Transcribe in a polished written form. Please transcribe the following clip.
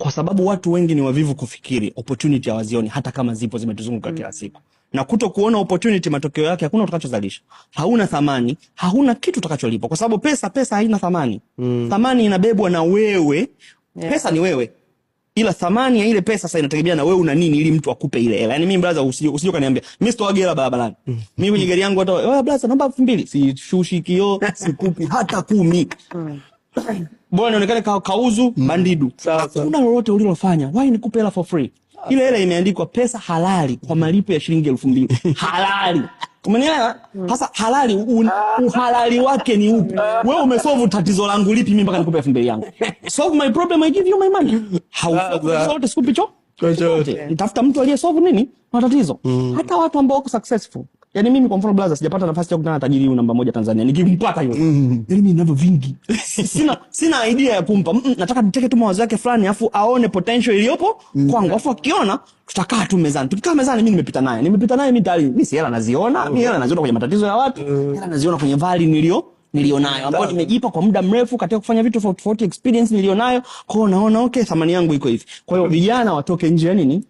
kwa sababu watu wengi ni wavivu kufikiri, opportunity hawazioni hata kama zipo zimetuzunguka kila siku. Na kuto kuona opportunity, matokeo yake hakuna utakachozalisha. Hauna thamani, hauna kitu utakacholipa, kwa sababu pesa haina thamani. Thamani inabebwa na wewe. Pesa ni wewe. Ila thamani ya ile pesa sasa inategemea na wewe una nini ili mtu akupe ile hela. Yaani mimi brother, usije kaniambia mimi sitoage hela barabarani. Mimi kwenye gari yangu hata wewe brother naomba 2000, si shushi kio, sikupi hata 10. Bwana inaonekana kauzu bandidu. Hakuna lolote ulilofanya. Why nikupe hela for free? Ile hela imeandikwa pesa halali kwa malipo ya shilingi 2000. Halali. Umenielewa? Sasa halali, uhalali wake ni upi? Wewe umesolve tatizo langu lipi mimi mpaka nikupe 2000 yangu? Solve my problem, I give you my money. How sikupi chochote. Nitafuta mtu aliyesolve nini matatizo. Hata watu ambao wako successful. Yaani mimi kwa mfano blaza sijapata nafasi ya kukutana na tajiri huyu namba 1 Tanzania. Nikimpata yule. Yaani mimi ninavyo vingi. Sina idea ya kumpa. Nataka niteke tu mawazo yake fulani afu aone potential iliyopo kwangu. Afu akiona tutakaa tu mezani. Tukikaa mezani mimi nimepita naye. Mimi tayari mimi si hela naziona. Mimi hela naziona kwenye matatizo ya watu. Hela naziona kwenye value nilionayo ambayo nimejipa kwa muda mrefu katika kufanya vitu tofauti, experience nilionayo. Kwa hiyo naona okay, thamani yangu iko hivi. Kwa hiyo vijana watoke nje ya nini?